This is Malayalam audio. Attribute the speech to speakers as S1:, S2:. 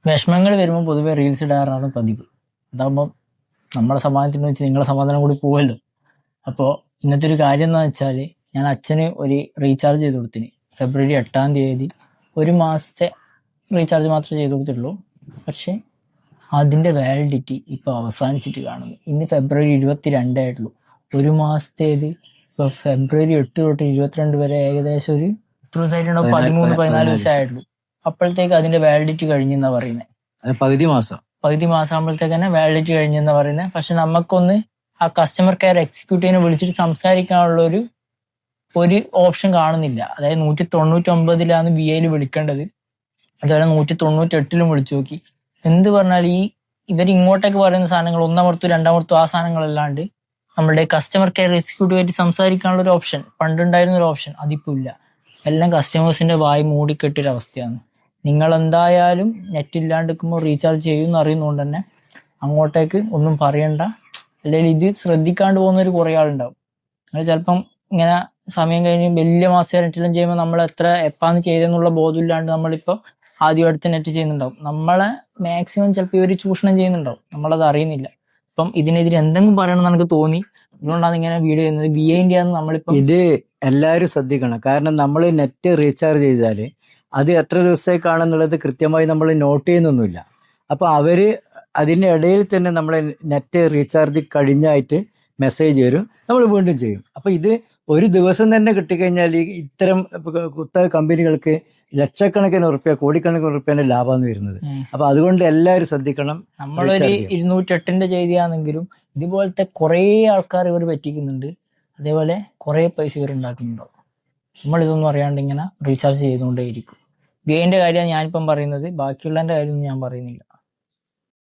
S1: വിഷമങ്ങൾ വരുമ്പോൾ പൊതുവെ റീൽസ് ഇടാറാണ് പതിവ്. അതാകുമ്പോൾ നമ്മുടെ സമാധാനത്തിന് വെച്ച് നിങ്ങളുടെ സമാധാനം കൂടി പോവല്ലോ. അപ്പോൾ ഇന്നത്തെ ഒരു കാര്യം എന്താണെന്ന് വെച്ചാൽ, ഞാൻ അച്ഛന് ഒരു റീചാർജ് ചെയ്ത് കൊടുത്തിന്. ഫെബ്രുവരി 8-ാം തീയതി ഒരു മാസത്തെ റീചാർജ് മാത്രമേ ചെയ്ത് കൊടുത്തിട്ടുള്ളൂ. പക്ഷേ അതിൻ്റെ വാലിഡിറ്റി ഇപ്പോൾ അവസാനിച്ചിട്ട് കാണുന്നു. ഇന്ന് ഫെബ്രുവരി 22 ആയിട്ടുള്ളൂ. ഒരു മാസത്തേത് ഇപ്പോൾ ഫെബ്രുവരി 8 തൊട്ട് 22 വരെ ഏകദേശം ഒരു എത്ര ദിവസമായിട്ടുണ്ടോ, 13-14 ദിവസമായിട്ടുള്ളൂ. അപ്പോഴത്തേക്ക് അതിന്റെ വാലിഡിറ്റി കഴിഞ്ഞെന്നാ പറയുന്നത്.
S2: പകുതി
S1: മാസം ആകുമ്പോഴത്തേക്ക് തന്നെ വാലിഡിറ്റി കഴിഞ്ഞെന്നാ പറയുന്നത്. പക്ഷെ നമുക്കൊന്ന് ആ കസ്റ്റമർ കെയർ എക്സിക്യൂട്ടീവിനെ വിളിച്ചിട്ട് സംസാരിക്കാനുള്ള ഒരു ഓപ്ഷൻ കാണുന്നില്ല. അതായത് 199-ലാണ് VIയിൽ വിളിക്കേണ്ടത്. അതുപോലെ 198-ലും വിളിച്ചു നോക്കി. എന്ത് പറഞ്ഞാൽ ഇവർ ഇങ്ങോട്ടേക്ക് പറയുന്ന സാധനങ്ങൾ ഒന്നാമർത്തു രണ്ടാമർത്തു ആ സാധനങ്ങളല്ലാണ്ട് നമ്മുടെ കസ്റ്റമർ കെയർ എക്സിക്യൂട്ടീവായിട്ട് സംസാരിക്കാനുള്ള ഒരു ഓപ്ഷൻ പണ്ടുണ്ടായിരുന്ന ഒരു ഓപ്ഷൻ അതിപ്പോൾ ഇല്ല. എല്ലാം കസ്റ്റമേഴ്സിന്റെ വായി മൂടിക്കെട്ടൊരവസ്ഥയാണ്. നിങ്ങൾ എന്തായാലും നെറ്റ് ഇല്ലാണ്ടിരിക്കുമ്പോൾ റീചാർജ് ചെയ്യുമെന്ന് അറിയുന്നതുകൊണ്ട് തന്നെ അങ്ങോട്ടേക്ക് ഒന്നും പറയണ്ട. അല്ലെങ്കിൽ ഇത് ശ്രദ്ധിക്കാണ്ട് പോകുന്നവർ കുറേ ആളുണ്ടാവും. നിങ്ങൾ ചിലപ്പം ഇങ്ങനെ സമയം കഴിഞ്ഞ് വലിയ മാസം നെറ്റെല്ലാം ചെയ്യുമ്പോൾ നമ്മൾ എപ്പാന്ന് ചെയ്തെന്നുള്ള ബോധമില്ലാണ്ട് നമ്മളിപ്പോൾ ആദ്യം അടുത്ത് നെറ്റ് ചെയ്യുന്നുണ്ടാവും. നമ്മളെ മാക്സിമം ചിലപ്പോൾ ഇവർ ചൂഷണം ചെയ്യുന്നുണ്ടാവും, നമ്മളത് അറിയുന്നില്ല. അപ്പം ഇതിനെതിരെ എന്തെങ്കിലും പറയണമെന്ന് എനിക്ക് തോന്നി. അതുകൊണ്ടാണ് ഇങ്ങനെ വീഡിയോ ചെയ്യുന്നത്. VIന്റെ ആണ് നമ്മളിപ്പോൾ
S2: ഇത് എല്ലാവരും ശ്രദ്ധിക്കണം. കാരണം നമ്മൾ നെറ്റ് റീചാർജ് ചെയ്താൽ അത് എത്ര ദിവസത്തേക്കാണെന്നുള്ളത് കൃത്യമായി നമ്മൾ നോട്ട് ചെയ്യുന്നൊന്നുമില്ല. അപ്പോൾ അവര് അതിൻ്റെ ഇടയിൽ തന്നെ നമ്മളെ നെറ്റ് റീചാർജ് കഴിഞ്ഞായിട്ട് മെസ്സേജ് വരും, നമ്മൾ വീണ്ടും ചെയ്യും. അപ്പോൾ ഇത് ഒരു ദിവസം തന്നെ കിട്ടിക്കഴിഞ്ഞാൽ ഇത്തരം കുത്തക കമ്പനികൾക്ക് ലക്ഷക്കണക്കിന് ഉറുപ്പ്യ കോടിക്കണക്കിന് ഉറുപ്പ്യന്റെ ലാഭമാണ് വരുന്നത്. അപ്പൊ അതുകൊണ്ട് എല്ലാവരും ശ്രദ്ധിക്കണം.
S1: നമ്മളൊരു 208-ന്റെ ചെയ്തിയാണെങ്കിലും ഇതുപോലത്തെ കുറേ ആൾക്കാർ ഇവർ പറ്റിക്കുന്നുണ്ട്. അതേപോലെ കുറേ പൈസ ഇവർ ഉണ്ടാക്കുന്നുണ്ടാവും. നമ്മളിതൊന്നും അറിയാണ്ട് ഇങ്ങനെ റീചാർജ് ചെയ്തുകൊണ്ടേയിരിക്കും. VIന്റെ കാര്യമാണ് ഞാനിപ്പം പറയുന്നത്, ബാക്കിയുള്ളതിന്റെ കാര്യമൊന്നും ഞാൻ പറയുന്നില്ല.